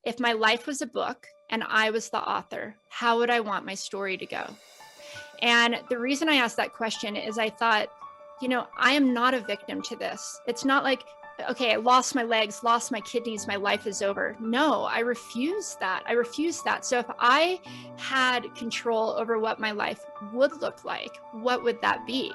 If my life was a book and I was the author, how would I want my story to go? And the reason I asked that question is I thought, I am not a victim to this. It's not like, okay, I lost my legs, lost my kidneys, my life is over. No, I refuse that. I refuse that. So if I had control over what my life would look like, what would that be?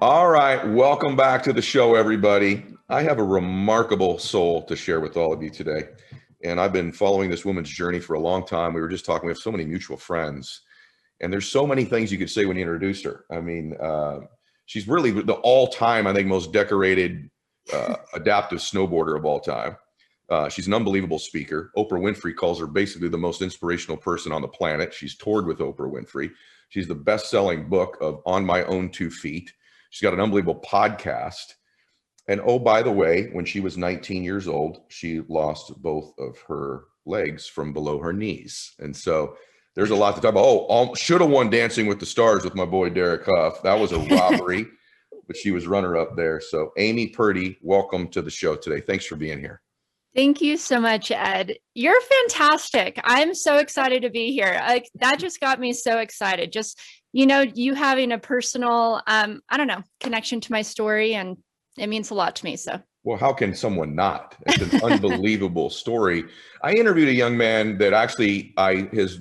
All right, welcome back to the show, everybody. I have a remarkable soul to share with all of you today. And I've been following this woman's journey for a long time. We were just talking, we have so many mutual friends. And there's so many things you could say when you introduced her. I mean, she's really the all-time, I think, most decorated adaptive snowboarder of all time. She's an unbelievable speaker. Oprah Winfrey calls her basically the most inspirational person on the planet. She's toured with Oprah Winfrey. She's the best-selling book of On My Own 2 Feet. She's got an unbelievable podcast. And oh, by the way, when she was 19 years old, she lost both of her legs from below her knees. And so there's a lot to talk about. Oh, should have won Dancing with the Stars with my boy, Derek Huff. That was a robbery, but she was runner up there. So Amy Purdy, welcome to the show today. Thanks for being here. Thank you so much, Ed. You're fantastic. I'm so excited to be here. That just got me so excited. Just, you having a personal, connection to my story, and it means a lot to me. So, well, how can someone not? It's an unbelievable story. I interviewed a young man that actually his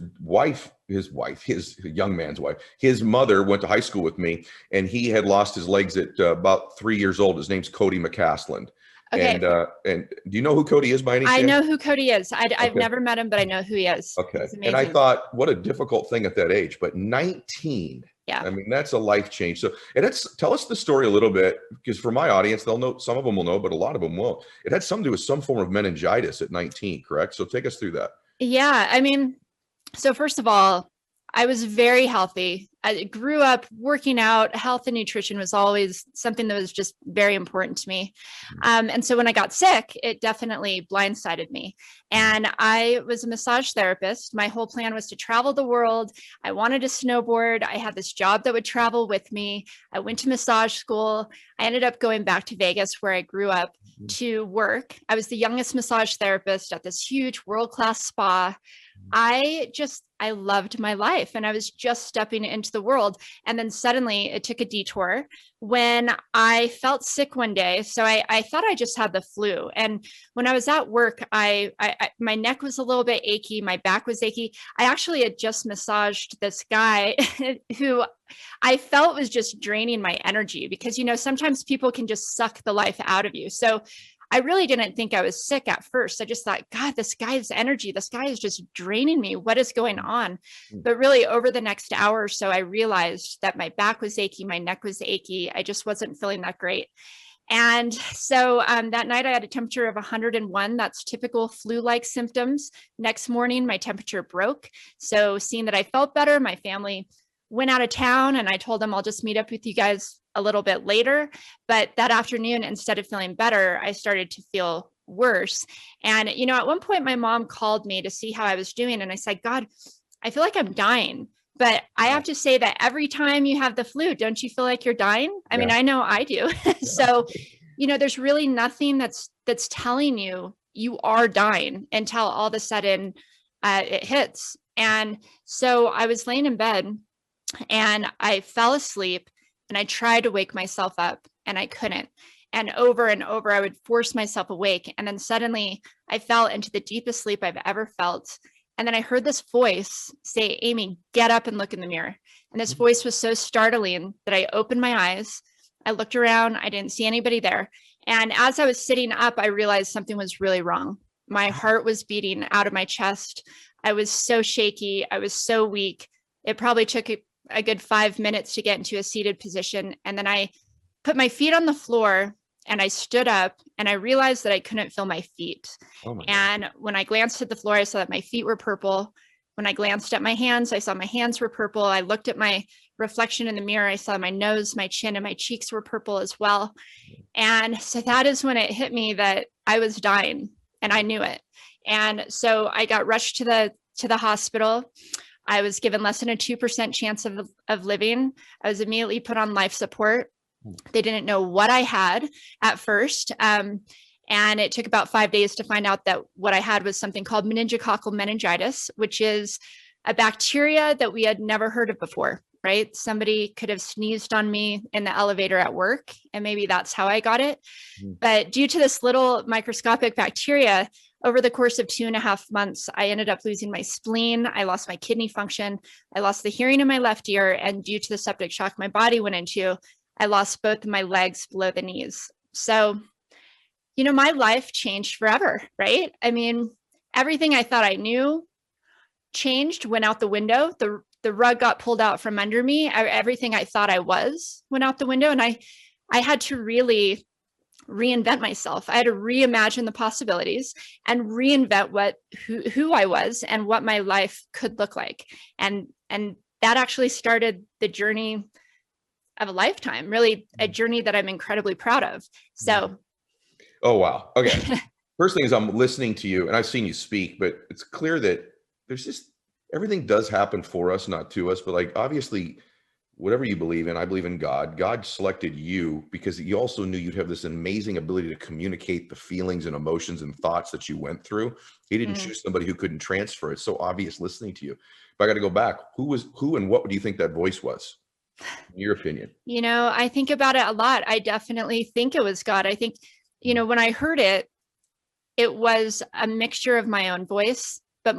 young man's wife, his mother went to high school with me, and he had lost his legs at about 3 years old. His name's Cody McCaslin. Okay. And do you know who Cody is by any chance? I know who Cody is. I've never met him, but I know who he is. Okay. And I thought, what a difficult thing at that age, but 19. Yeah. I mean, that's a life change. So tell us the story a little bit, because for my audience, they'll know, some of them will know, but a lot of them won't. It had something to do with some form of meningitis at 19, correct? So take us through that. Yeah. I mean, so first of all, I was very healthy. I grew up working out. Health and nutrition was always something that was just very important to me. And so when I got sick, it definitely blindsided me. And I was a massage therapist. My whole plan was to travel the world. I wanted to snowboard. I had this job that would travel with me. I went to massage school. I ended up going back to Vegas, where I grew up, to work. I was the youngest massage therapist at this huge world-class spa. I loved my life, and I was just stepping into the world. And then suddenly it took a detour when I felt sick one day. So I thought I just had the flu. And when I was at work, my neck was a little bit achy. My back was achy. I actually had just massaged this guy who I felt was just draining my energy, because, sometimes people can just suck the life out of you. So I really didn't think I was sick at first. I just thought, God, this guy's energy, this guy is just draining me. What is going on? But really, over the next hour or so, I realized that my back was achy, my neck was achy. I just wasn't feeling that great. And so that night I had a temperature of 101. That's typical flu-like symptoms. Next morning, my temperature broke. So seeing that I felt better, my family went out of town, and I told them, I'll just meet up with you guys a little bit later. But that afternoon, instead of feeling better, I started to feel worse. And, at one point, my mom called me to see how I was doing. And I said, God, I feel like I'm dying. But I have to say that every time you have the flu, don't you feel like you're dying? I mean, I know I do. So, there's really nothing that's telling you are dying until all of a sudden it hits. And so I was laying in bed, and I fell asleep, and I tried to wake myself up, and I couldn't. And over, I would force myself awake. And then suddenly I fell into the deepest sleep I've ever felt. And then I heard this voice say, Amy, get up and look in the mirror. And this voice was so startling that I opened my eyes. I looked around. I didn't see anybody there. And as I was sitting up, I realized something was really wrong. My heart was beating out of my chest. I was so shaky. I was so weak. It probably took a good 5 minutes to get into a seated position. And then I put my feet on the floor, and I stood up, and I realized that I couldn't feel my feet. And when I glanced at the floor, I saw that my feet were purple. When I glanced at my hands, I saw my hands were purple. I looked at my reflection in the mirror. I saw my nose, my chin, and my cheeks were purple as well. And so that is when it hit me that I was dying, and I knew it. And so I got rushed to the hospital. I was given less than a 2% chance of living. I was immediately put on life support. They didn't know what I had at first. And it took about 5 days to find out that what I had was something called meningococcal meningitis, which is a bacteria that we had never heard of before, right? Somebody could have sneezed on me in the elevator at work, and maybe that's how I got it. But due to this little microscopic bacteria, over the course of 2.5 months, I ended up losing my spleen. I lost my kidney function. I lost the hearing in my left ear. And due to the septic shock my body went into, I lost both of my legs below the knees. So, you know, my life changed forever, right? I mean, everything I thought I knew changed, went out the window. The rug got pulled out from under me. Everything I thought I was went out the window. And I had to really reinvent myself. I had to reimagine the possibilities and reinvent who I was and what my life could look like. And that actually started the journey of a lifetime, really a journey that I'm incredibly proud of. So. Oh, wow. Okay. First thing is I'm listening to you and I've seen you speak, but it's clear that there's just, everything does happen for us, not to us, but like, obviously, whatever you believe in, I believe in God. God selected you because he also knew you'd have this amazing ability to communicate the feelings and emotions and thoughts that you went through. He didn't choose somebody who couldn't transfer. It's so obvious listening to you. But I got to go back. Who and what do you think that voice was, in your opinion? You know, I think about it a lot. I definitely think it was God. I think, you know, when I heard it, it was a mixture of my own voice, but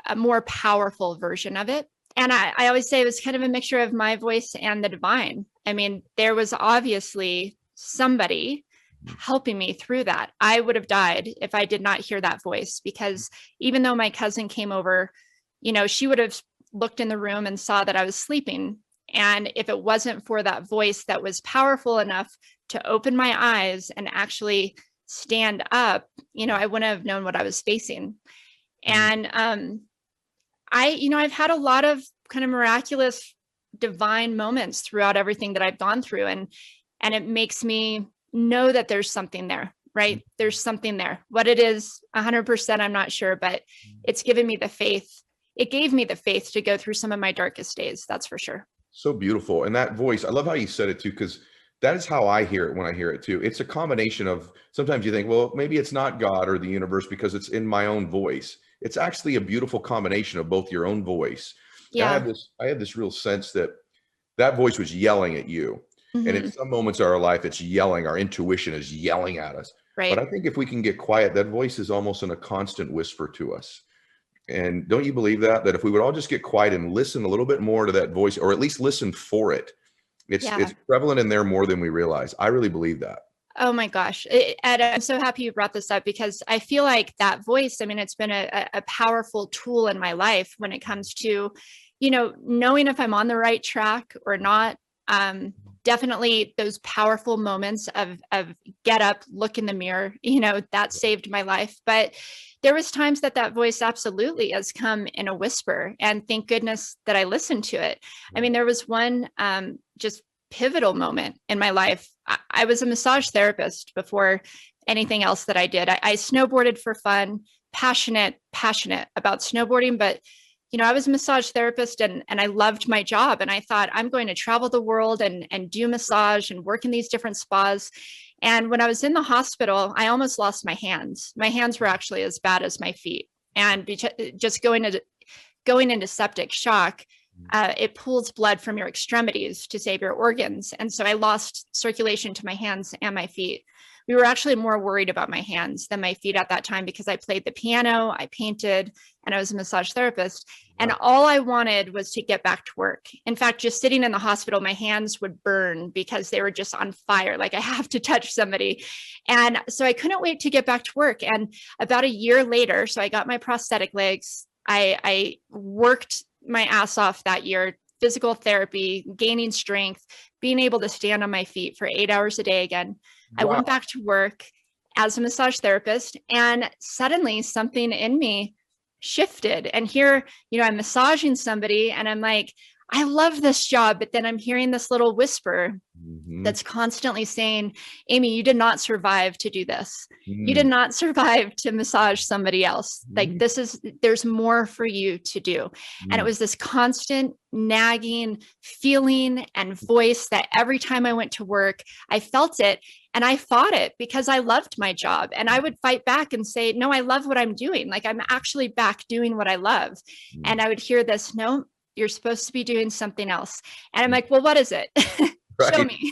a more powerful version of it. And I always say it was kind of a mixture of my voice and the divine. I mean, there was obviously somebody helping me through that. I would have died if I did not hear that voice, because even though my cousin came over, you know, she would have looked in the room and saw that I was sleeping. And if it wasn't for that voice that was powerful enough to open my eyes and actually stand up, you know, I wouldn't have known what I was facing. And I've had a lot of kind of miraculous divine moments throughout everything that I've gone through. And it makes me know that there's something there, right? There's something there. What it is, 100%, I'm not sure, but it's given me the faith. It gave me the faith to go through some of my darkest days. That's for sure. So beautiful. And that voice, I love how you said it too, because that is how I hear it when I hear it too. It's a combination of, sometimes you think, well, maybe it's not God or the universe because it's in my own voice. It's actually a beautiful combination of both your own voice. Yeah. I had this real sense that that voice was yelling at you. And in some moments of our life, it's yelling, our intuition is yelling at us. Right. But I think if we can get quiet, that voice is almost in a constant whisper to us. And don't you believe that if we would all just get quiet and listen a little bit more to that voice, or at least listen for it, it's prevalent in there more than we realize. I really believe that. Oh my gosh. Ed, I'm so happy you brought this up, because I feel like that voice, I mean, it's been a powerful tool in my life when it comes to, you know, knowing if I'm on the right track or not. Definitely those powerful moments of get up, look in the mirror, you know, that saved my life. But there was times that voice absolutely has come in a whisper, and thank goodness that I listened to it. I mean, there was one just pivotal moment in my life. I was a massage therapist before anything else that I did. I snowboarded for fun, passionate about snowboarding, but you know, I was a massage therapist and I loved my job. And I thought, I'm going to travel the world and do massage and work in these different spas. And when I was in the hospital, I almost lost my hands. My hands were actually as bad as my feet. And just going into septic shock, it pulls blood from your extremities to save your organs. And so I lost circulation to my hands and my feet. We were actually more worried about my hands than my feet at that time, because I played the piano, I painted, and I was a massage therapist. And all I wanted was to get back to work. In fact, just sitting in the hospital, my hands would burn because they were just on fire. Like, I have to touch somebody. And so I couldn't wait to get back to work. And about a year later, so I got my prosthetic legs. I worked my ass off that year, physical therapy, gaining strength, being able to stand on my feet for 8 hours a day again. I went back to work as a massage therapist, and suddenly something in me shifted. And here, you know, I'm massaging somebody and I'm like, I love this job, but then I'm hearing this little whisper Mm-hmm. that's constantly saying, Amy, you did not survive to do this. You did Mm-hmm. not survive to massage somebody else. Like there's more for you to do. And it was this constant nagging feeling and voice that every time I went to work, I felt it and I fought it because I loved my job. And I would fight back and say, no, I love what I'm doing. Like I'm actually back doing what I love. And I would hear this, no, you're supposed to be doing something else. And I'm like, well, what is it? Right. Show me.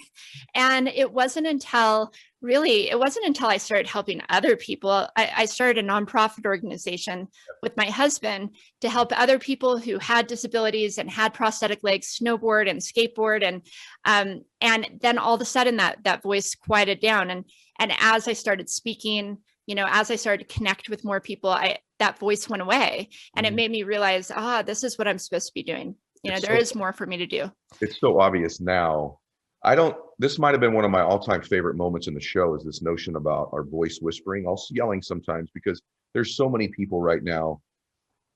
And it wasn't until I started helping other people. I started a nonprofit organization with my husband to help other people who had disabilities and had prosthetic legs snowboard and skateboard. And then all of a sudden that voice quieted down. And as I started speaking, as I started to connect with more people, that voice went away, and it made me realize, this is what I'm supposed to be doing. There is more for me to do. It's so obvious now. This might've been one of my all-time favorite moments in the show, is this notion about our voice whispering, also yelling sometimes, because there's so many people right now,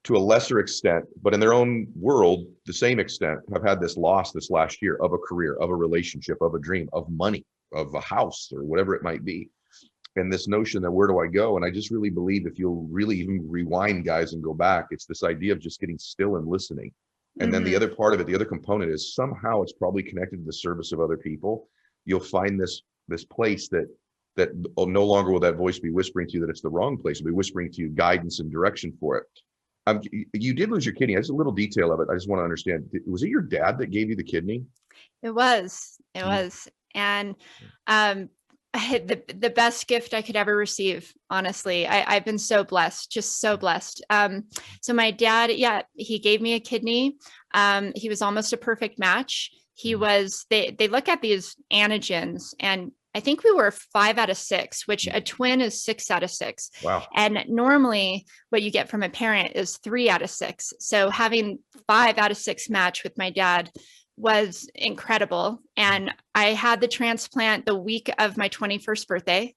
to a lesser extent, but in their own world, the same extent, have had this loss this last year of a career, of a relationship, of a dream, of money, of a house, or whatever it might be. And this notion that where do I go? And I just really believe if you'll really even rewind, guys, and go back, it's this idea of just getting still and listening. And then the other part of it, the other component is somehow it's probably connected to the service of other people. You'll find this place that no longer will that voice be whispering to you that it's the wrong place. It'll be whispering to you guidance and direction for it. You did lose your kidney. That's a little detail of it. I just want to understand. Was it your dad that gave you the kidney? It was. And the best gift I could ever receive, honestly. I've been so blessed, just so blessed. So my dad, he gave me a kidney. He was almost a perfect match. They look at these antigens, and I think we were 5 out of 6, which a twin is 6 out of 6. Wow. And normally what you get from a parent is 3 out of 6. So having 5 out of 6 match with my dad was incredible. And I had the transplant the week of my 21st birthday,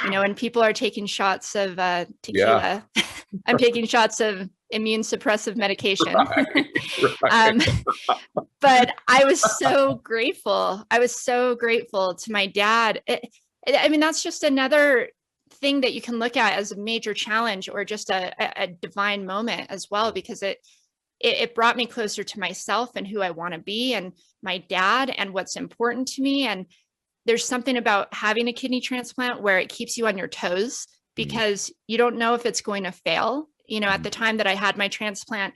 and people are taking shots of tequila. Yeah. I'm taking shots of immune suppressive medication. Right. But I was so grateful. I was so grateful to my dad. That's just another thing that you can look at as a major challenge, or just a divine moment as well, because it brought me closer to myself and who I want to be, and my dad, and what's important to me. And there's something about having a kidney transplant where it keeps you on your toes, because you don't know if it's going to fail. At the time that I had my transplant,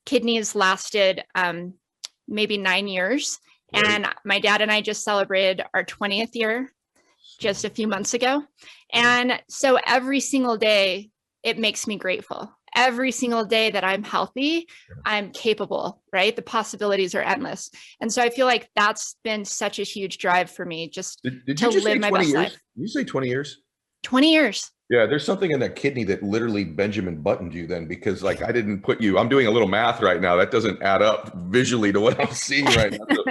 kidneys lasted maybe 9 years. Right. And my dad and I just celebrated our 20th year just a few months ago. And so every single day, it makes me grateful. Every single day that I'm healthy, I'm capable, right? The possibilities are endless. And so I feel like that's been such a huge drive for me, just to live my best life. Did you say 20 years? 20 years. Yeah, there's something in that kidney that literally Benjamin buttoned you then, because like I didn't put you, I'm doing a little math right now. That doesn't add up visually to what I'm seeing right now. So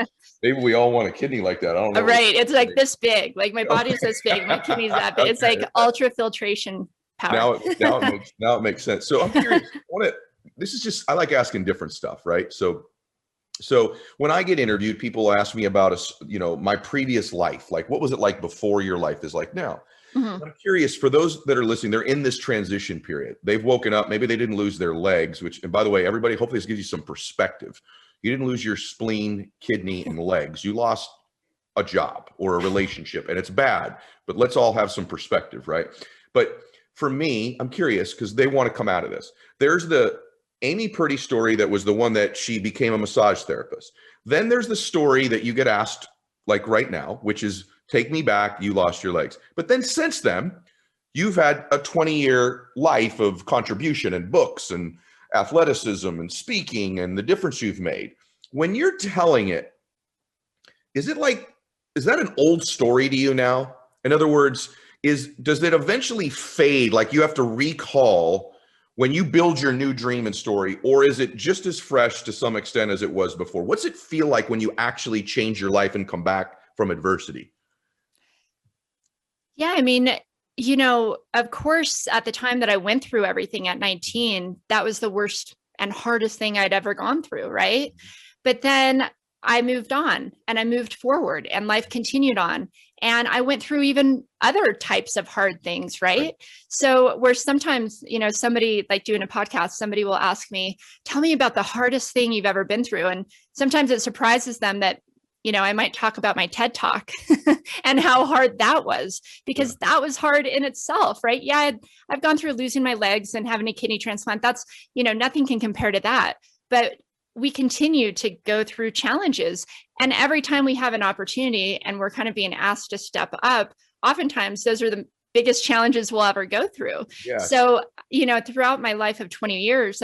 maybe we all want a kidney like that. I don't know. Right. It's like this big, like my body's this big, my kidney's that big. It's like ultrafiltration power. Now it makes sense. So I'm curious, I like asking different stuff, right? So when I get interviewed, people ask me about my previous life. Like, what was it like before your life is like now? Mm-hmm. I'm curious, for those that are listening, they're in this transition period. They've woken up, maybe they didn't lose their legs, and by the way, everybody, hopefully this gives you some perspective. You didn't lose your spleen, kidney, and legs. You lost a job or a relationship, and it's bad, but let's all have some perspective, right? But for me, I'm curious, because they want to come out of this. There's the Amy Purdy story that was the one that she became a massage therapist. Then there's the story that you get asked like right now, which is, take me back, you lost your legs. But then since then, you've had a 20-year life of contribution and books and athleticism and speaking and the difference you've made. When you're telling it, is that an old story to you now? In other words, does it eventually fade? Like you have to recall when you build your new dream and story, or is it just as fresh to some extent as it was before? What's it feel like when you actually change your life and come back from adversity? Yeah, of course, at the time that I went through everything at 19, that was the worst and hardest thing I'd ever gone through, right? But then I moved on and I moved forward and life continued on. And I went through even other types of hard things, right? So where sometimes, somebody like doing a podcast, somebody will ask me, tell me about the hardest thing you've ever been through. And sometimes it surprises them that, I might talk about my TED Talk and how hard that was, because that was hard in itself, right? Yeah, I've gone through losing my legs and having a kidney transplant. That's, nothing can compare to that. But we continue to go through challenges. And every time we have an opportunity and we're kind of being asked to step up, oftentimes those are the biggest challenges we'll ever go through. Yes. So, throughout my life of 20 years,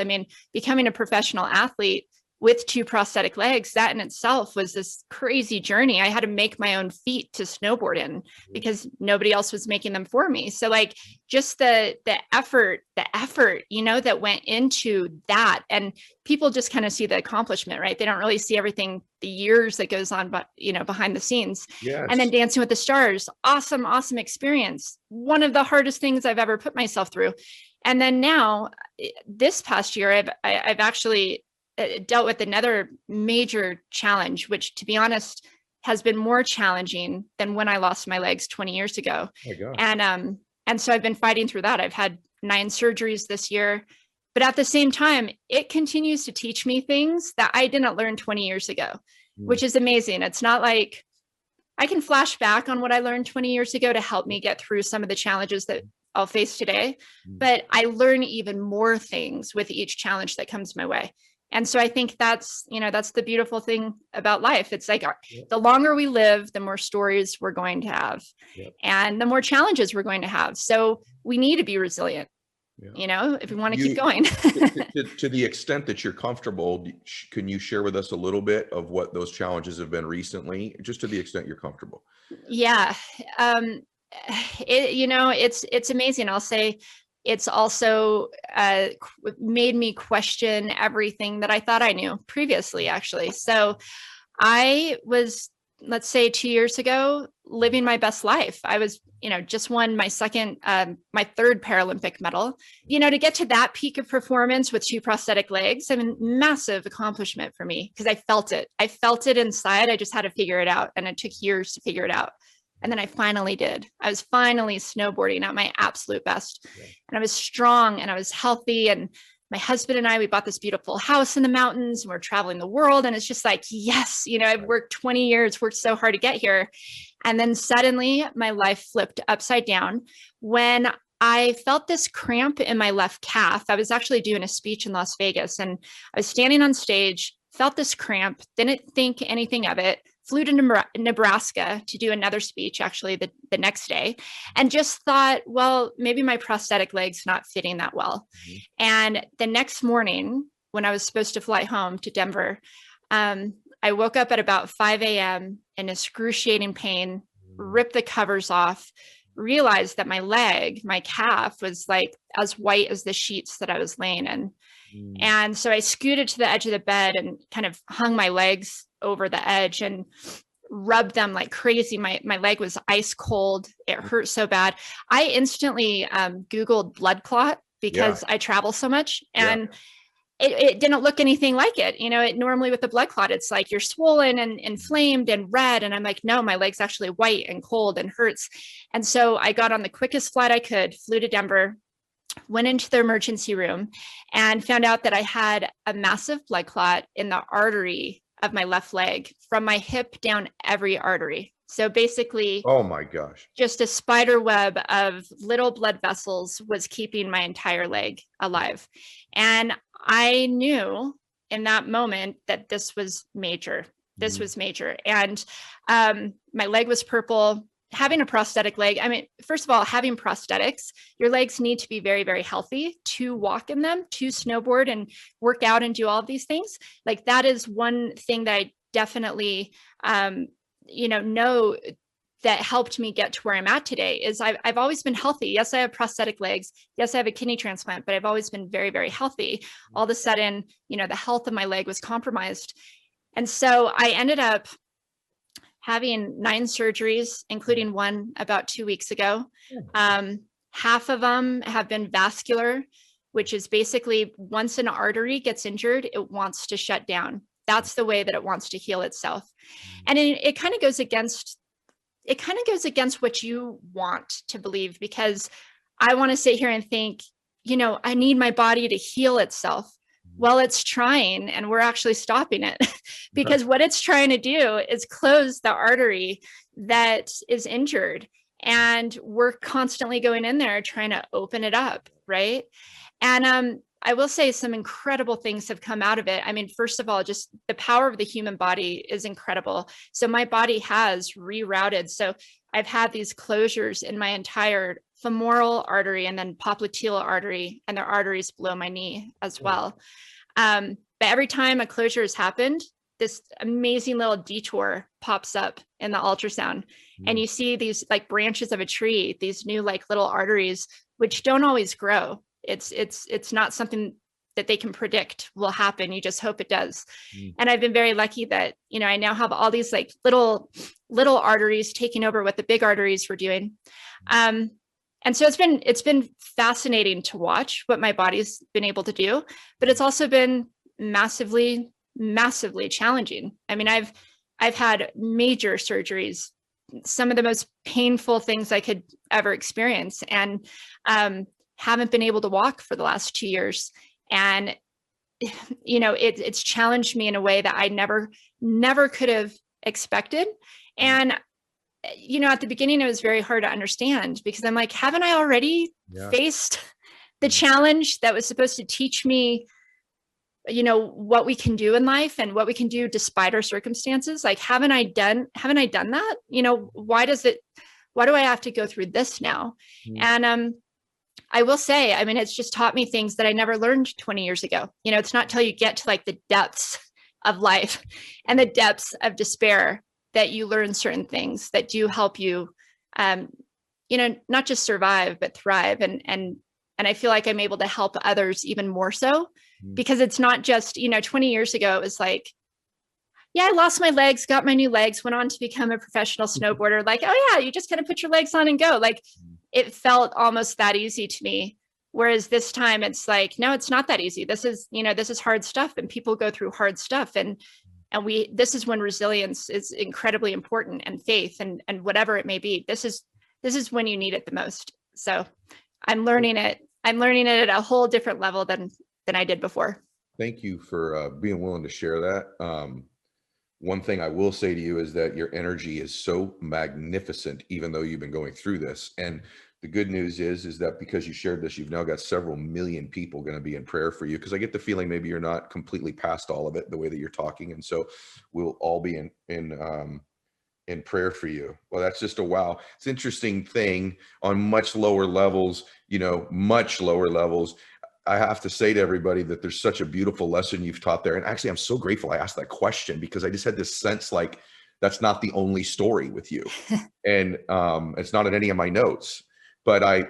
becoming a professional athlete with 2 prosthetic legs, that in itself was this crazy journey. I had to make my own feet to snowboard in because nobody else was making them for me. So just the effort, that went into that, and people just kind of see the accomplishment, right? They don't really see everything, the years that goes on, but behind the scenes. Yes. And then Dancing with the Stars, awesome experience. One of the hardest things I've ever put myself through. And then now this past year, I've actually dealt with another major challenge, which, to be honest, has been more challenging than when I lost my legs 20 years ago. Oh my gosh. And so I've been fighting through that. I've had 9 surgeries this year, but at the same time, it continues to teach me things that I didn't learn 20 years ago, which is amazing. It's not like I can flash back on what I learned 20 years ago to help me get through some of the challenges that I'll face today, but I learn even more things with each challenge that comes my way. And so I think that's the beautiful thing about life. It's like the longer we live, the more stories we're going to have, and the more challenges we're going to have. So we need to be resilient, if we want to keep going. to the extent that you're comfortable, can you share with us a little bit of what those challenges have been recently, just to the extent you're comfortable? Yeah. It's amazing. I'll say, it's also made me question everything that I thought I knew previously, actually. So I was, let's say 2 years ago, living my best life. I was, just won my third Paralympic medal. To get to that peak of performance with 2 prosthetic legs, massive accomplishment for me, because I felt it. I felt it inside. I just had to figure it out. And it took years to figure it out. And then I finally did. I was finally snowboarding at my absolute best. And I was strong and I was healthy. And my husband and I, we bought this beautiful house in the mountains and we're traveling the world. And it's just like, yes, I've worked 20 years, worked so hard to get here. And then suddenly my life flipped upside down when I felt this cramp in my left calf. I was actually doing a speech in Las Vegas and I was standing on stage, felt this cramp, didn't think anything of it, flew to Nebraska to do another speech, actually the next day, and just thought, well, maybe my prosthetic leg's not fitting that well. And the next morning, when I was supposed to fly home to Denver, I woke up at about 5 a.m. in excruciating pain, ripped the covers off, realized that my calf was like as white as the sheets that I was laying in. And so I scooted to the edge of the bed and kind of hung my legs over the edge and rubbed them like crazy. My leg was ice cold. It hurt so bad. I instantly Googled blood clot because I travel so much, and it didn't look anything like it. It normally with the blood clot, it's like you're swollen and inflamed and red. And I'm like, no, my leg's actually white and cold and hurts. And so I got on the quickest flight I could, flew to Denver, went into the emergency room and found out that I had a massive blood clot in the artery of my left leg from my hip down every artery. So basically, oh my gosh, just a spider web of little blood vessels was keeping my entire leg alive. And I knew in that moment that this was major. This was major. And my leg was purple. Having a prosthetic leg, first of all, having prosthetics, your legs need to be very, very healthy to walk in them, to snowboard and work out and do all of these things. Like that is one thing that I definitely, know that helped me get to where I'm at today is I've always been healthy. Yes, I have prosthetic legs. Yes, I have a kidney transplant, but I've always been very, very healthy. All of a sudden, the health of my leg was compromised. And so I ended up having 9 surgeries, including one about 2 weeks ago. Half of them have been vascular, which is basically once an artery gets injured, it wants to shut down. That's the way that it wants to heal itself. And it kind of goes against what you want to believe, because I want to sit here and think, I need my body to heal itself. Well, it's trying, and we're actually stopping it because what it's trying to do is close the artery that is injured. And we're constantly going in there trying to open it up. Right. And I will say some incredible things have come out of it. I mean, first of all, just the power of the human body is incredible. So my body has rerouted. So I've had these closures in my entire femoral artery and then popliteal artery, and there are arteries below my knee as well. But every time a closure has happened, this amazing little detour pops up in the ultrasound, and you see these like branches of a tree, these new like little arteries, which don't always grow. It's not something that they can predict will happen. You just hope it does. And I've been very lucky that, I now have all these like little arteries taking over what the big arteries were doing. And so it's been fascinating to watch what my body's been able to do, but it's also been massively challenging. I mean, I've had major surgeries, some of the most painful things I could ever experience, and haven't been able to walk for the last 2 years. And, it's challenged me in a way that I never could have expected. And, at the beginning, it was very hard to understand, because I'm like, haven't I already faced the challenge that was supposed to teach me, what we can do in life and what we can do despite our circumstances? Like, haven't I done that? Why do I have to go through this now? And, I will say, I mean, it's just taught me things that I never learned 20 years ago. It's not till you get to like the depths of life and the depths of despair that you learn certain things that do help you, not just survive, but thrive. And I feel like I'm able to help others even more so, because it's not just, 20 years ago, it was like, yeah, I lost my legs, got my new legs, went on to become a professional snowboarder. Like, oh yeah, you just kind of put your legs on and go. Like, it felt almost that easy to me. Whereas this time it's like, no, it's not that easy. This is hard stuff, and people go through hard stuff. And this is when resilience is incredibly important, and faith, and whatever it may be. This is when you need it the most. So I'm learning it at a whole different level than I did before. Thank you for being willing to share that. One thing I will say to you is that your energy is so magnificent, even though you've been going through this. And the good news is that because you shared this, you've now got several million people going to be in prayer for you, because I get the feeling maybe you're not completely past all of it the way that you're talking. And so we'll all be in prayer for you. Well, that's just a wow. It's an interesting thing on much lower levels, much lower levels. I have to say to everybody that there's such a beautiful lesson you've taught there. And actually, I'm so grateful I asked that question, because I just had this sense like that's not the only story with you. And it's not in any of my notes, but I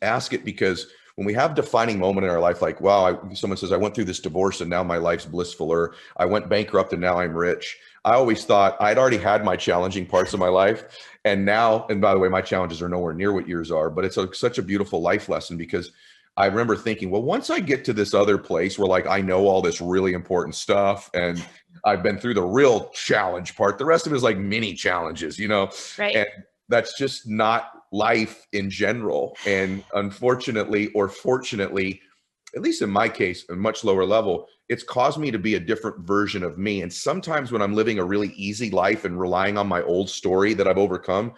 ask it because when we have defining moment in our life, like, wow, someone says, I went through this divorce and now my life's blissful, or I went bankrupt and now I'm rich. I always thought I'd already had my challenging parts of my life. And now, and by the way, my challenges are nowhere near what yours are, but it's such a beautiful life lesson, because I remember thinking, well, once I get to this other place where like I know all this really important stuff and I've been through the real challenge part, the rest of it is like mini challenges, Right. And that's just not life in general. And unfortunately, or fortunately, at least in my case, a much lower level, it's caused me to be a different version of me. And sometimes when I'm living a really easy life and relying on my old story that I've overcome,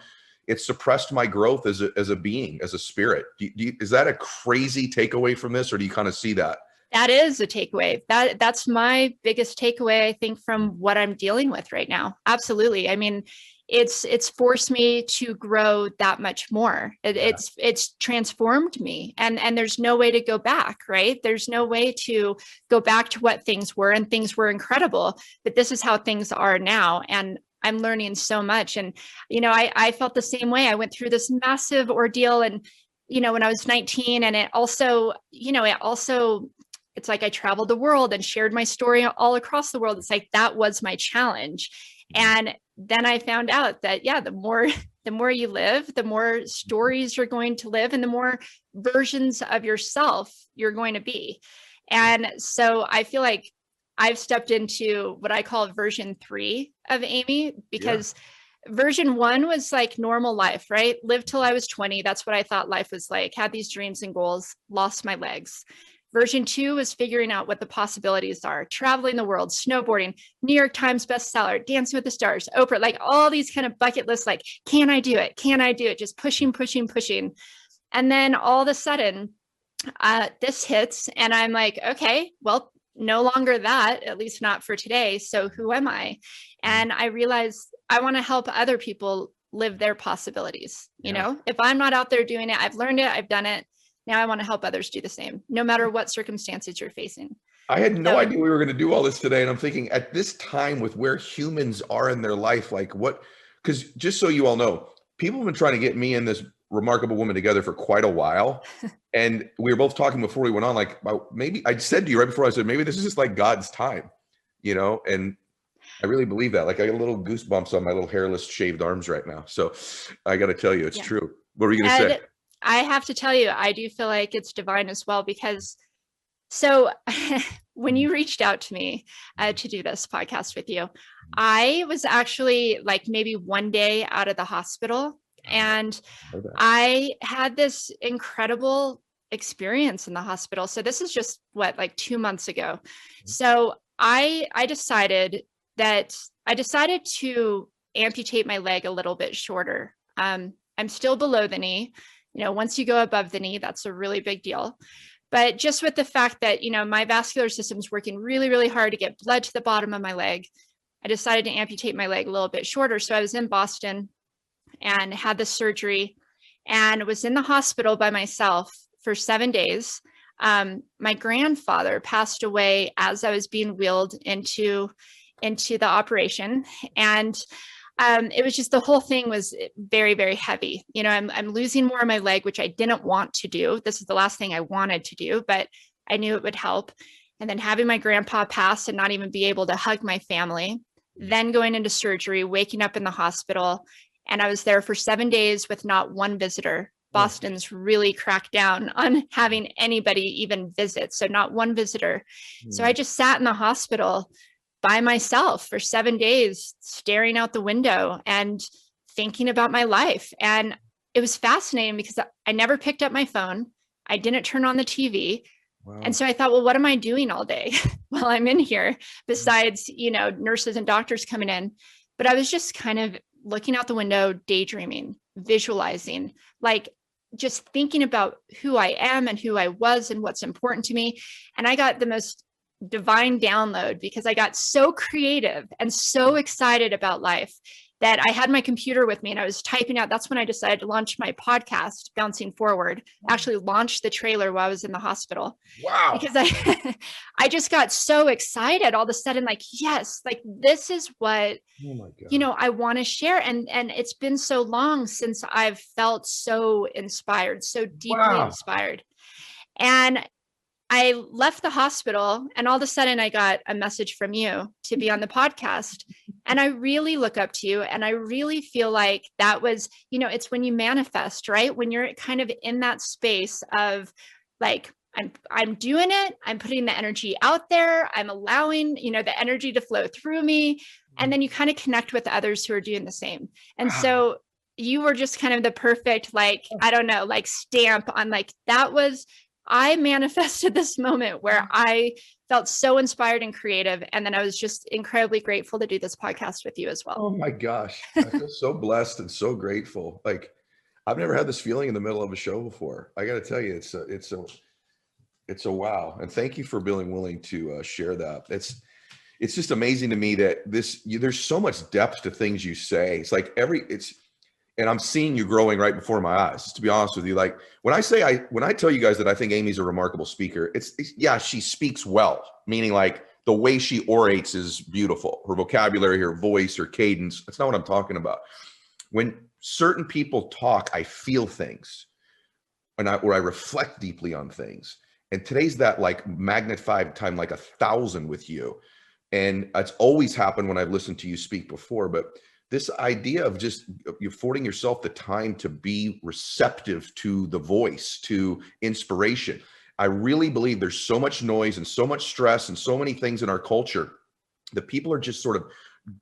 it's suppressed my growth as a being, as a spirit. Is that a crazy takeaway from this, or do you kind of see that? That is a takeaway. That's my biggest takeaway, I think, from what I'm dealing with right now. Absolutely. I mean, it's forced me to grow that much more. It's transformed me, and there's no way to go back, right? There's no way to go back to what things were, and things were incredible, but this is how things are now. And I'm learning so much. And, I felt the same way. I went through this massive ordeal, and, when I was 19, and it also, it's like I traveled the world and shared my story all across the world. It's like, that was my challenge. And then I found out that, the more you live, the more stories you're going to live, and the more versions of yourself you're going to be. And so I feel like I've stepped into what I call version 3 of Amy, because version 1 was like normal life, right? Lived till I was 20. That's what I thought life was like. Had these dreams and goals, lost my legs. Version 2 was figuring out what the possibilities are, traveling the world, snowboarding, New York Times bestseller, Dancing with the Stars, Oprah, like all these kind of bucket lists, like, can I do it? Can I do it? Just pushing, pushing, pushing. And then all of a sudden, this hits and I'm like, okay, well, no longer that, at least not for today. So who am I? And I realized I want to help other people live their possibilities. You know, if I'm not out there doing it, I've learned it, I've done it. Now I want to help others do the same, no matter what circumstances you're facing. I had no idea we were going to do all this today. And I'm thinking at this time with where humans are in their life, like what, because just so you all know, people have been trying to get me and this remarkable woman together for quite a while. And we were both talking before we went on, like, maybe I said to you right before I said, maybe this is just like God's time, you know? And I really believe that. Like I got little goosebumps on my little hairless shaved arms right now. So I got to tell you, it's true. What were you going to say? I have to tell you, I do feel like it's divine as well, because so when you reached out to me to do this podcast with you, I was actually like maybe one day out of the hospital, and I had this incredible experience in the hospital. So this is just like 2 months ago. So I decided to amputate my leg a little bit shorter. I'm still below the knee. You know, once you go above the knee, that's a really big deal. But just with the fact that, you know, my vascular system is working really, really hard to get blood to the bottom of my leg, I decided to amputate my leg a little bit shorter. So I was in Boston and had the surgery and was in the hospital by myself for 7 days. My grandfather passed away as I was being wheeled into the operation. And it was just, the whole thing was very, very heavy. You know, I'm losing more of my leg, which I didn't want to do. This is the last thing I wanted to do, but I knew it would help. And then having my grandpa pass and not even be able to hug my family, then going into surgery, waking up in the hospital. And I was there for 7 days with not one visitor. Boston's really cracked down on having anybody even visit. So not one visitor. So I just sat in the hospital by myself for 7 days, staring out the window and thinking about my life. And it was fascinating because I never picked up my phone. I didn't turn on the TV. Wow. And so I thought, well, what am I doing all day while I'm in here besides, you know, nurses and doctors coming in? But I was just kind of looking out the window, daydreaming, visualizing, like just thinking about who I am and who I was and what's important to me. And I got the most divine download because I got so creative and so excited about life that I had my computer with me and I was typing out. That's when I decided to launch my podcast, Bouncing Forward. Actually launched the trailer while I was in the hospital. Wow. Because I just got so excited all of a sudden, like, yes, like this is what, you know, I want to share. And it's been so long since I've felt so inspired, so deeply inspired. And I left the hospital and all of a sudden I got a message from you to be on the podcast. And I really look up to you. And I really feel like that was, you know, it's when you manifest, right? When you're kind of in that space of like, I'm doing it. I'm putting the energy out there. I'm allowing, you know, the energy to flow through me. And then you kind of connect with others who are doing the same. And so you were just kind of the perfect, like, I don't know, like stamp on like, that was, I manifested this moment where I felt so inspired and creative. And then I was just incredibly grateful to do this podcast with you as well. Oh my gosh. I feel so blessed and so grateful. Like I've never had this feeling in the middle of a show before. I got to tell you, it's a wow. And thank you for being willing to share that. It's just amazing to me that there's so much depth to things you say. It's like and I'm seeing you growing right before my eyes, to be honest with you. Like when I tell you guys that I think Amy's a remarkable speaker, it's yeah, she speaks well, meaning like the way she orates is beautiful. Her vocabulary, her voice, her cadence. That's not what I'm talking about. When certain people talk, I feel things or I reflect deeply on things. And today's that like magnified time, like 1,000 with you. And it's always happened when I've listened to you speak before, but this idea of just affording yourself the time to be receptive to the voice, to inspiration. I really believe there's so much noise and so much stress and so many things in our culture that people are just sort of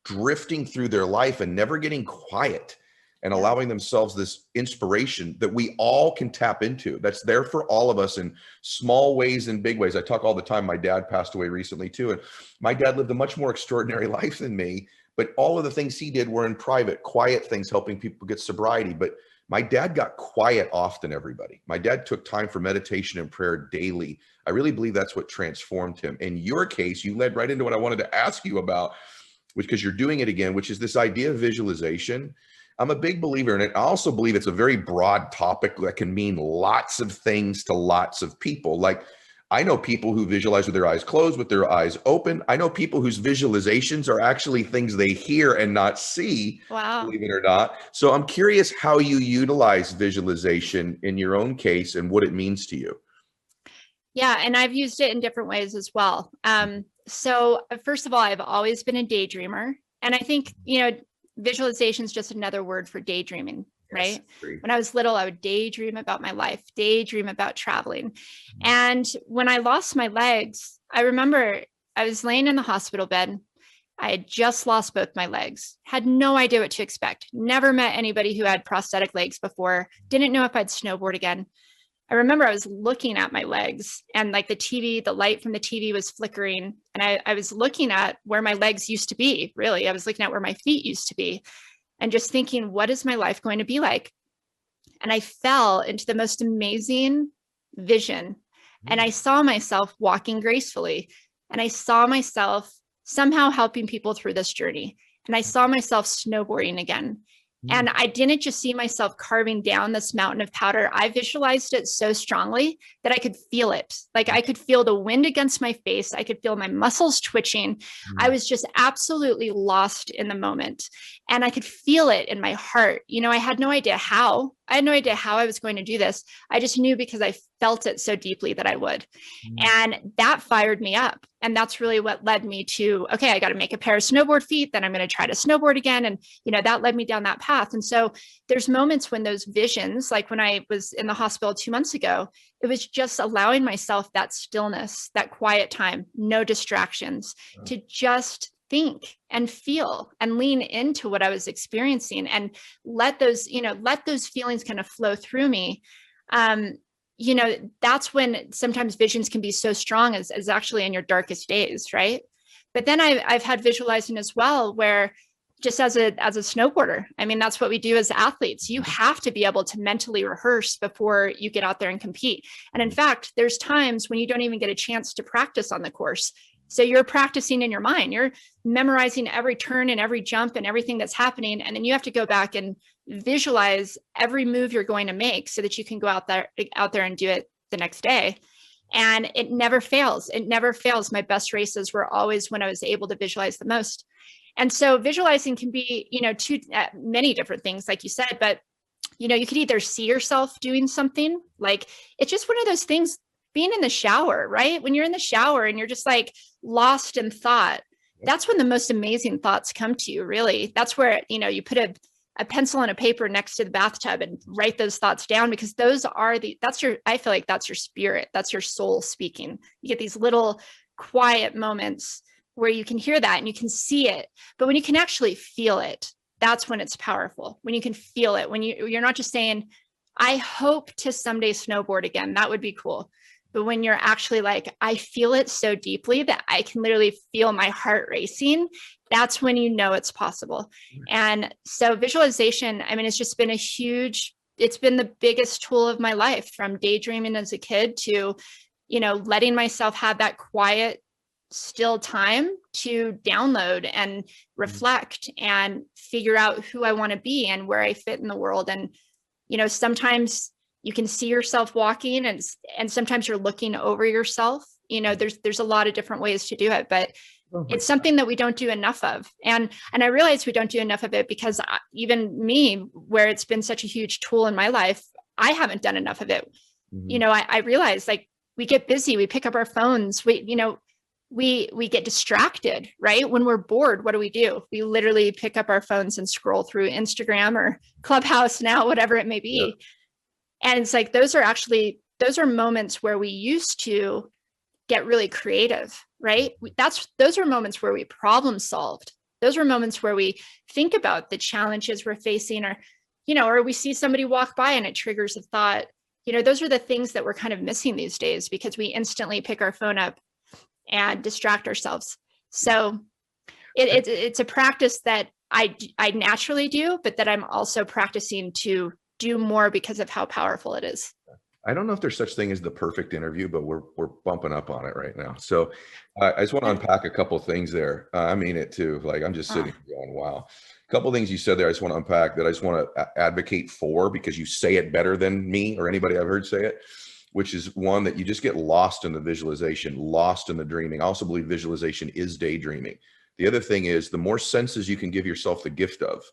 drifting through their life and never getting quiet and allowing themselves this inspiration that we all can tap into. That's there for all of us in small ways and big ways. I talk all the time. My dad passed away recently too. And my dad lived a much more extraordinary life than me, but all of the things he did were in private, quiet things, helping people get sobriety. But my dad got quiet often, everybody. My dad took time for meditation and prayer daily. I really believe that's what transformed him. In your case, you led right into what I wanted to ask you about, which, because you're doing it again, which is this idea of visualization. I'm a big believer in it. I also believe it's a very broad topic that can mean lots of things to lots of people. Like, I know people who visualize with their eyes closed, with their eyes open. I know people whose visualizations are actually things they hear and not see, believe it or not. So I'm curious how you utilize visualization in your own case and what it means to you. Yeah, and I've used it in different ways as well. So first of all, I've always been a daydreamer. And I think, visualization is just another word for daydreaming, right? Yes, when I was little, I would daydream about my life, daydream about traveling. And when I lost my legs, I remember I was laying in the hospital bed. I had just lost both my legs, had no idea what to expect, never met anybody who had prosthetic legs before, didn't know if I'd snowboard again. I remember I was looking at my legs and like the light from the TV was flickering. And I was looking at where my legs used to be, really. I was looking at where my feet used to be and just thinking, what is my life going to be like? And I fell into the most amazing vision. And I saw myself walking gracefully. And I saw myself somehow helping people through this journey. And I saw myself snowboarding again. And I didn't just see myself carving down this mountain of powder. I visualized it so strongly that I could feel it. Like I could feel the wind against my face. I could feel my muscles twitching. I was just absolutely lost in the moment. And I could feel it in my heart. I had no idea how. I had no idea how I was going to do this. I just knew because I felt it so deeply that I would. And that fired me up. And that's really what led me to, okay, I got to make a pair of snowboard feet. Then I'm going to try to snowboard again. And, that led me down that path. And so there's moments when those visions, like when I was in the hospital 2 months ago, it was just allowing myself that stillness, that quiet time, no distractions, to just think and feel and lean into what I was experiencing and let those feelings kind of flow through me. That's when sometimes visions can be so strong as actually in your darkest days, right? But then I've had visualizing as well, where just as a snowboarder, I mean, that's what we do as athletes. You have to be able to mentally rehearse before you get out there and compete. And in fact, there's times when you don't even get a chance to practice on the course. So you're practicing in your mind, you're memorizing every turn and every jump and everything that's happening. And then you have to go back and visualize every move you're going to make so that you can go out there and do it the next day. And it never fails. It never fails. My best races were always when I was able to visualize the most. And so visualizing can be, many different things, like you said, but, you could either see yourself doing something, like it's just one of those things, being in the shower, right? When you're in the shower and you're just like lost in thought, that's when the most amazing thoughts come to you, really. That's where, you put a pencil and a paper next to the bathtub and write those thoughts down, because I feel like that's your spirit. That's your soul speaking. You get these little quiet moments where you can hear that and you can see it. But when you can actually feel it, that's when it's powerful. When you can feel it, when you're not just saying, I hope to someday snowboard again, that would be cool. But when you're actually like, I feel it so deeply that I can literally feel my heart racing, that's when it's possible. And so visualization, I mean, it's just been it's been the biggest tool of my life, from daydreaming as a kid to, letting myself have that quiet, still time to download and reflect and figure out who I want to be and where I fit in the world. And, sometimes you can see yourself walking and sometimes you're looking over yourself. There's a lot of different ways to do it, but it's something that we don't do enough of. And I realize we don't do enough of it because even me, where it's been such a huge tool in my life, I haven't done enough of it. I realize, like, we get busy, we pick up our phones, we get distracted, right? When we're bored, what do? We literally pick up our phones and scroll through Instagram or Clubhouse now, whatever it may be. Yeah. And it's like, those are actually those are moments where we used to get really creative, right? Those are moments where we problem solved. Those are moments where we think about the challenges we're facing, or, or we see somebody walk by and it triggers a thought. Those are the things that we're kind of missing these days because we instantly pick our phone up and distract ourselves. So it's a practice that I naturally do, but that I'm also practicing to do more because of how powerful it is. I don't know if there's such thing as the perfect interview, but we're bumping up on it right now. So I just want to unpack a couple of things there. I mean it too. Like I'm just sitting going, wow. A couple of things you said there I just want to unpack that I just want to advocate for, because you say it better than me or anybody I've heard say it, which is one, that you just get lost in the visualization, lost in the dreaming. I also believe visualization is daydreaming. The other thing is, the more senses you can give yourself the gift of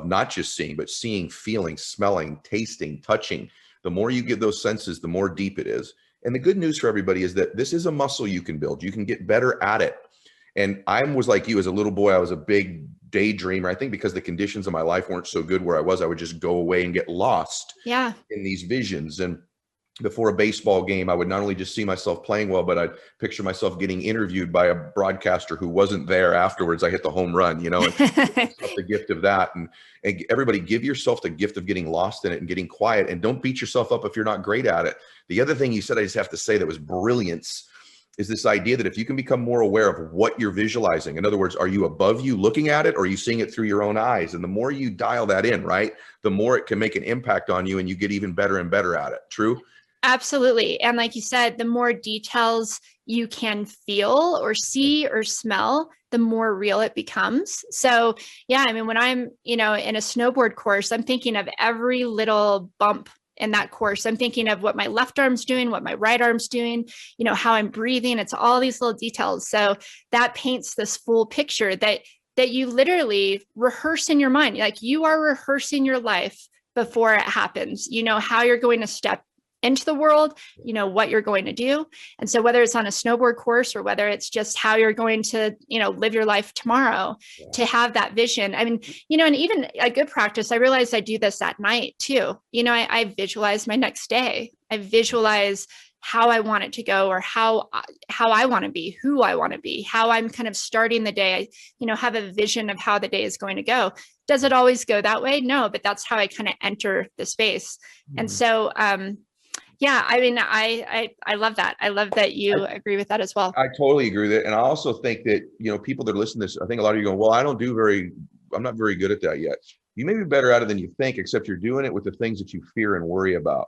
not just seeing, but seeing, feeling, smelling, tasting, touching, the more you give those senses, the more deep it is. And the good news for everybody is that this is a muscle you can build. You can get better at it. And I was like you as a little boy. I was a big daydreamer. I think because the conditions of my life weren't so good where I would just go away and get lost in these visions. And before a baseball game, I would not only just see myself playing well, but I'd picture myself getting interviewed by a broadcaster who wasn't there afterwards. I hit the home run, and the gift of that. And everybody, give yourself the gift of getting lost in it and getting quiet, and don't beat yourself up if you're not great at it. The other thing you said, I just have to say, that was brilliance, is this idea that if you can become more aware of what you're visualizing, in other words, are you above you looking at it, or are you seeing it through your own eyes? And the more you dial that in, right, the more it can make an impact on you, and you get even better and better at it. True? Absolutely. And like you said, the more details you can feel or see or smell, the more real it becomes. So yeah, I mean, when I'm, in a snowboard course, I'm thinking of every little bump in that course. I'm thinking of what my left arm's doing, what my right arm's doing, how I'm breathing. It's all these little details. So that paints this full picture that you literally rehearse in your mind. Like, you are rehearsing your life before it happens. How you're going to step into the world, what you're going to do. And so whether it's on a snowboard course or whether it's just how you're going to, live your life tomorrow, to have that vision. I mean, and even a good practice, I realize I do this at night too. I visualize my next day. I visualize how I want it to go, or how I want to be, who I want to be, how I'm kind of starting the day. I, have a vision of how the day is going to go. Does it always go that way? No, but that's how I kind of enter the space. And so, yeah, I mean, I love that. I love that you agree with that as well. I totally agree with it. And I also think that, people that listen to this, I think a lot of you going, well, I'm not very good at that yet. You may be better at it than you think, except you're doing it with the things that you fear and worry about.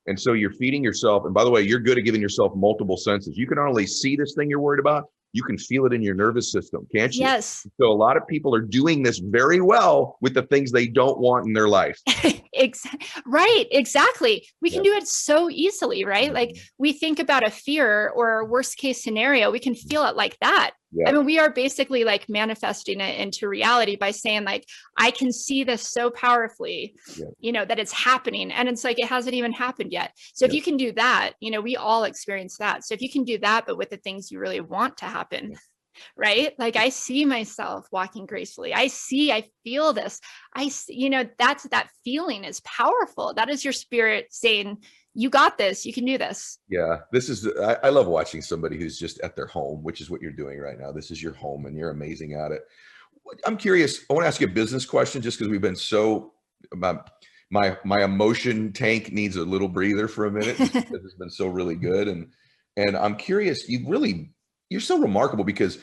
And so you're feeding yourself. And by the way, you're good at giving yourself multiple senses. You can not only see this thing you're worried about, you can feel it in your nervous system, can't you? Yes. So a lot of people are doing this very well with the things they don't want in their life. Right. Exactly. We can do it so easily, right? Like, we think about a fear or a worst case scenario, we can feel it like that. I mean, we are basically like manifesting it into reality by saying, like, I can see this so powerfully, that it's happening. And it's like, it hasn't even happened yet. So if you can do that, we all experience that. So if you can do that, but with the things you really want to happen, right? Like, I see myself walking gracefully. I feel this. That feeling is powerful. That is your spirit saying, you got this, you can do this. Yeah. I love watching somebody who's just at their home, which is what you're doing right now. This is your home and you're amazing at it. I'm curious. I want to ask you a business question, just because we've been so about my emotion tank needs a little breather for a minute, because it's been so really good. And I'm curious, you're so remarkable because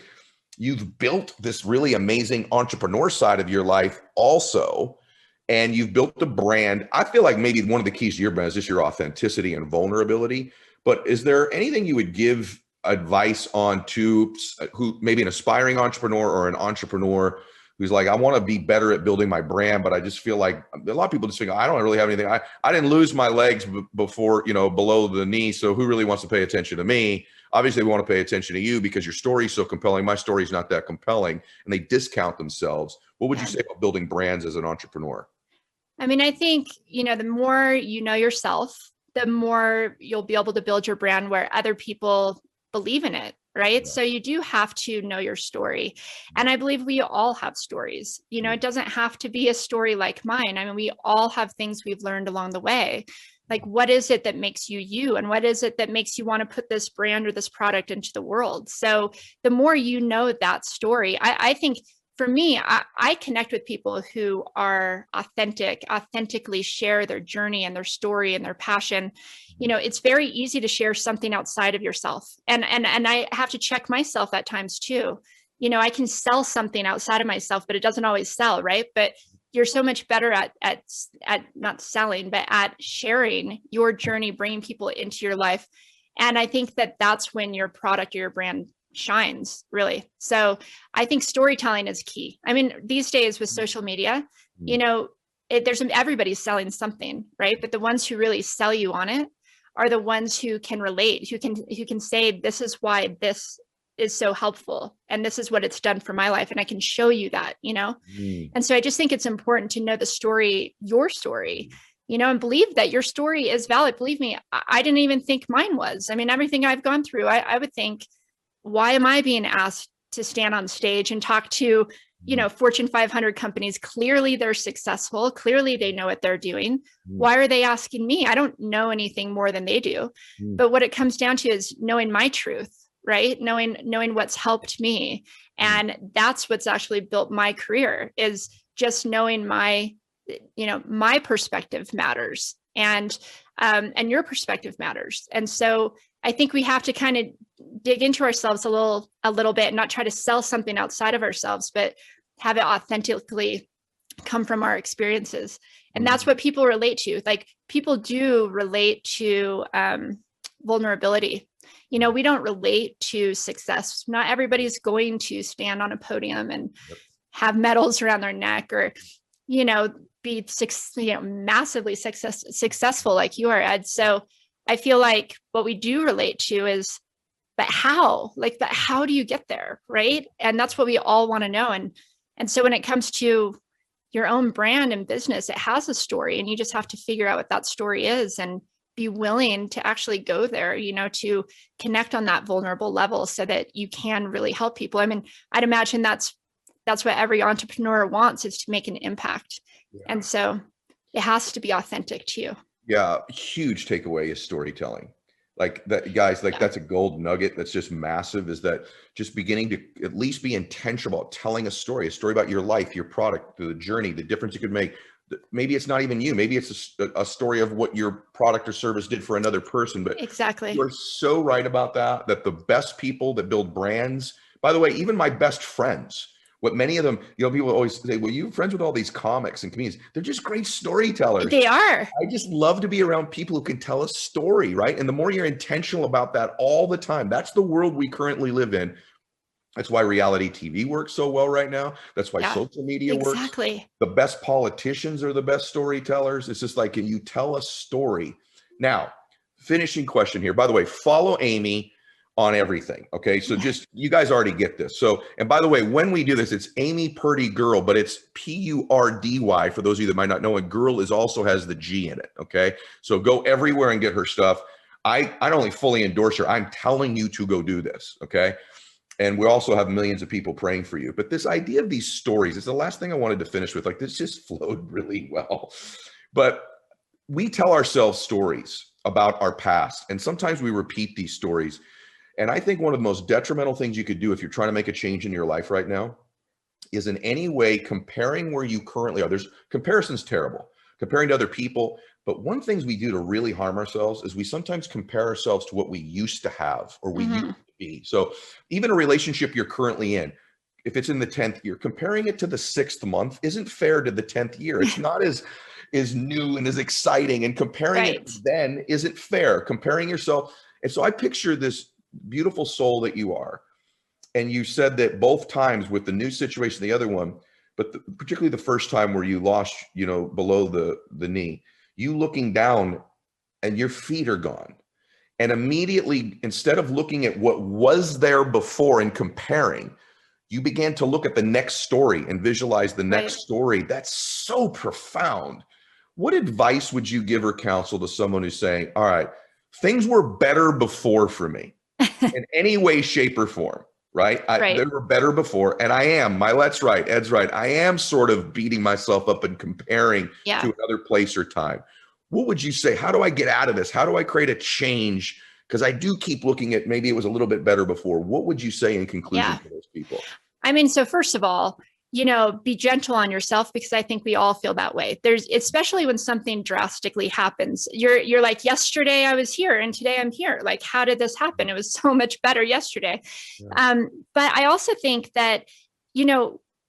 you've built this really amazing entrepreneur side of your life also, and you've built a brand. I feel like maybe one of the keys to your brand is just your authenticity and vulnerability. But is there anything you would give advice on to who maybe an aspiring entrepreneur or an entrepreneur who's like, I want to be better at building my brand, but I just feel like a lot of people just think, I don't really have anything. I didn't lose my legs before, below the knee. So who really wants to pay attention to me? Obviously, we want to pay attention to you because your story is so compelling. My story is not that compelling, and they discount themselves. What would you say about building brands as an entrepreneur? I mean, I think, the more you know yourself, the more you'll be able to build your brand where other people believe in it, right? Yeah. So you do have to know your story. And I believe we all have stories. It doesn't have to be a story like mine. I mean, we all have things we've learned along the way. Like, what is it that makes you you? And what is it that makes you want to put this brand or this product into the world? So the more you know that story, I think for me, I connect with people who are authentically share their journey and their story and their passion. You know, it's very easy to share something outside of yourself. And I have to check myself at times too. You know, I can sell something outside of myself, but it doesn't always sell, right? But you're so much better at not selling, but at sharing your journey, bringing people into your life. And I think that that's when your product or your brand shines, really. So I think storytelling is key. I mean, these days with social media, you know, everybody's selling something, right? But the ones who really sell you on it are the ones who can relate, who can say, this is why this is so helpful, and this is what it's done for my life, and I can show you that, you know. And so I just think it's important to know the story, your story, you know, and believe that your story is valid. Believe me, I didn't even think mine was. I mean, everything I've gone through, I would think, why am I being asked to stand on stage and talk to, you know, Fortune 500 companies? Clearly they're successful, clearly they know what they're doing. Why are they asking me? I don't know anything more than they do. But what it comes down to is knowing my truth, right? Knowing what's helped me. And that's what's actually built my career, is just knowing my perspective matters, and your perspective matters. And so I think we have to kind of dig into ourselves a little bit, and not try to sell something outside of ourselves, but have it authentically come from our experiences. And that's what people relate to. Like, people do relate to vulnerability. You know, we don't relate to success. Not everybody's going to stand on a podium and have medals around their neck, or, you know, be massively successful like you are, Ed. So I feel like what we do relate to is, but how do you get there? Right. And that's what we all want to know. And so when it comes to your own brand and business, it has a story, and you just have to figure out what that story is, and be willing to actually go there, you know, to connect on that vulnerable level so that you can really help people. I mean, I'd imagine that's what every entrepreneur wants, is to make an impact. And so it has to be authentic to you. Yeah. Huge takeaway is storytelling. Like that, guys, like that's a gold nugget. That's just massive, is that just beginning to at least be intentional about telling a story about your life, your product, the journey, the difference you could make. Maybe it's not even you. Maybe it's a story of what your product or service did for another person. But exactly, you're so right about that, that the best people that build brands, by the way, even my best friends, what many of them, you know, people always say, well, you're friends with all these comics and comedians. They're just great storytellers. They are. I just love to be around people who can tell a story, right? And the more you're intentional about that all the time, that's the world we currently live in. That's why reality TV works so well right now. That's why social media works. The best politicians are the best storytellers. It's just like, can you tell a story? Now, finishing question here. By the way, follow Amy on everything. Okay. So just, you guys already get this. So, and by the way, when we do this, it's Amy Purdy Girl, but it's Purdy for those of you that might not know, and girl also has the G in it. Okay. So go everywhere and get her stuff. I don't only fully endorse her, I'm telling you to go do this. Okay. And we also have millions of people praying for you. But this idea of these stories is the last thing I wanted to finish with. Like, this just flowed really well. But we tell ourselves stories about our past, and sometimes we repeat these stories. And I think one of the most detrimental things you could do if you're trying to make a change in your life right now is in any way comparing where you currently are. Comparison's terrible, comparing to other people. But one of the things we do to really harm ourselves is we sometimes compare ourselves to what we used to have, or we used to be. So even a relationship you're currently in, if it's in the 10th year, comparing it to the 6th month isn't fair to the 10th year. It's not as new and as exciting, and comparing it then isn't fair. Comparing yourself. And so I picture this beautiful soul that you are. And you said that both times, with the new situation, the other one, but particularly the first time where you lost, you know, below the knee, you looking down and your feet are gone. And immediately, instead of looking at what was there before and comparing, you began to look at the next story and visualize the next story. That's so profound. What advice would you give or counsel to someone who's saying, all right, things were better before for me in any way, shape, or form, right? They were better before. And I am, Mylett's right, Ed's right, I am sort of beating myself up and comparing to another place or time. what would you say? How do I get out of this? How do I create a change? Because I do keep looking at maybe it was a little bit better before. What would you say in conclusion to those people? I mean, so first of all, be gentle on yourself, because I think we all feel that way. Especially when something drastically happens, you're like, yesterday I was here and today I'm here. Like, how did this happen? It was so much better yesterday. Yeah. But I also think that,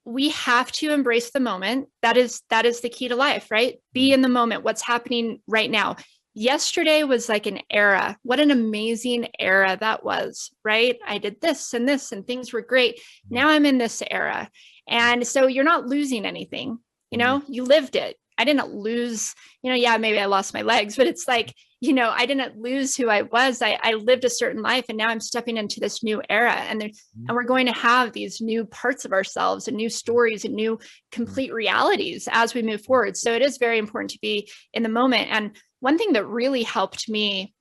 we have to embrace the moment. That is the key to life, right? Be in the moment. What's happening right now? Yesterday was like an era. What an amazing era that was, right? I did this and things were great. Now I'm in this era. And so you're not losing anything, you lived it. I didn't lose, maybe I lost my legs, but it's like, I didn't lose who I was. I lived a certain life, and now I'm stepping into this new era, and we're going to have these new parts of ourselves and new stories and new complete realities as we move forward. So it is very important to be in the moment. And one thing that really helped me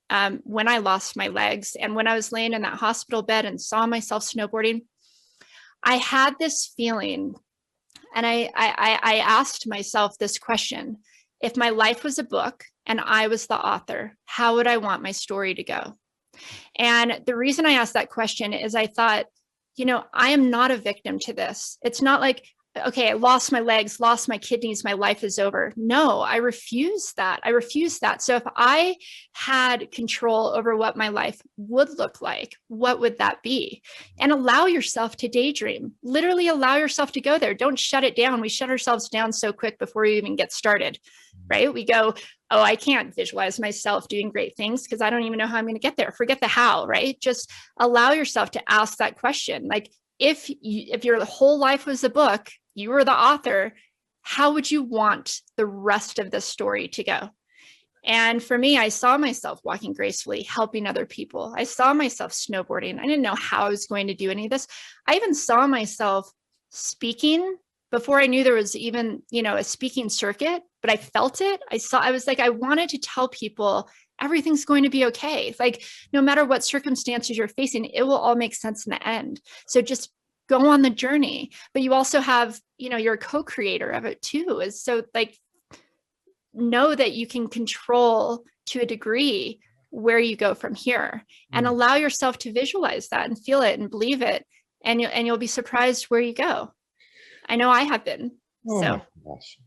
when I lost my legs and when I was laying in that hospital bed and saw myself snowboarding, I had this feeling, and I asked myself this question: if my life was a book and I was the author, how would I want my story to go? And the reason I asked that question is I thought, I am not a victim to this. It's not like, okay, I lost my legs, lost my kidneys, my life is over. No, I refuse that. So if I had control over what my life would look like, what would that be? And allow yourself to daydream. Literally allow yourself to go there. Don't shut it down. We shut ourselves down so quick before we even get started, right? We go, oh, I can't visualize myself doing great things because I don't even know how I'm going to get there. Forget the how, right? Just allow yourself to ask that question. Like, if your whole life was a book, you were the author, how would you want the rest of the story to go? And for me, I saw myself walking gracefully, helping other people. I saw myself snowboarding. I didn't know how I was going to do any of this. I even saw myself speaking before I knew there was even, a speaking circuit, but I felt it. I was like, I wanted to tell people everything's going to be okay. Like, no matter what circumstances you're facing, it will all make sense in the end. So just go on the journey. But you also have, you're a co-creator of it too. Is so like, know that you can control to a degree where you go from here, and allow yourself to visualize that and feel it and believe it. And you'll be surprised where you go. I know I have been. Oh so my gosh.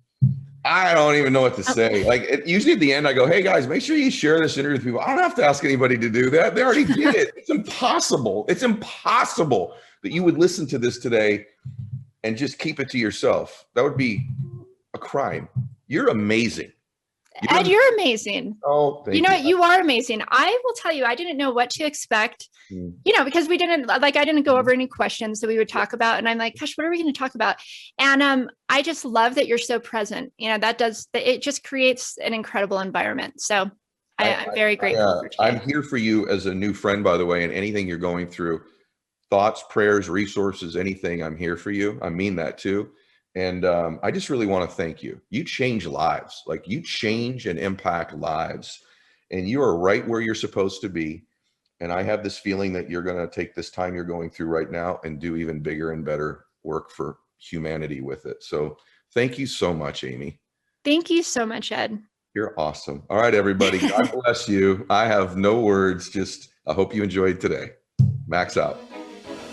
I don't even know what to say. Like, usually at the end, I go, hey guys, make sure you share this interview with people. I don't have to ask anybody to do that. They already did it. It's impossible. It's impossible that you would listen to this today and just keep it to yourself. That would be a crime. You're amazing. Ed, you're amazing. Oh, thank you. You are amazing. I will tell you, I didn't know what to expect, because I didn't go over any questions that we would talk about. And I'm like, gosh, what are we going to talk about? And I just love that you're so present. It just creates an incredible environment. So I'm very grateful for today. I'm here for you as a new friend, by the way, and anything you're going through, thoughts, prayers, resources, anything, I'm here for you. I mean that too. And I just really want to thank you. You change lives. Like, you change and impact lives, and you are right where you're supposed to be. And I have this feeling that you're going to take this time you're going through right now and do even bigger and better work for humanity with it. So thank you so much, Amy. Thank you so much, Ed. You're awesome. All right, everybody. God bless you. I have no words. Just, I hope you enjoyed today. Max out.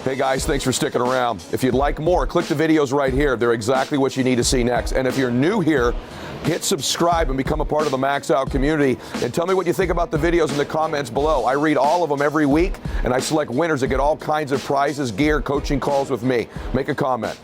Hey guys, thanks for sticking around. If you'd like more, click the videos right here. They're exactly what you need to see next. And if you're new here, hit subscribe and become a part of the Max Out community. And tell me what you think about the videos in the comments below. I read all of them every week, and I select winners that get all kinds of prizes, gear, coaching calls with me. Make a comment.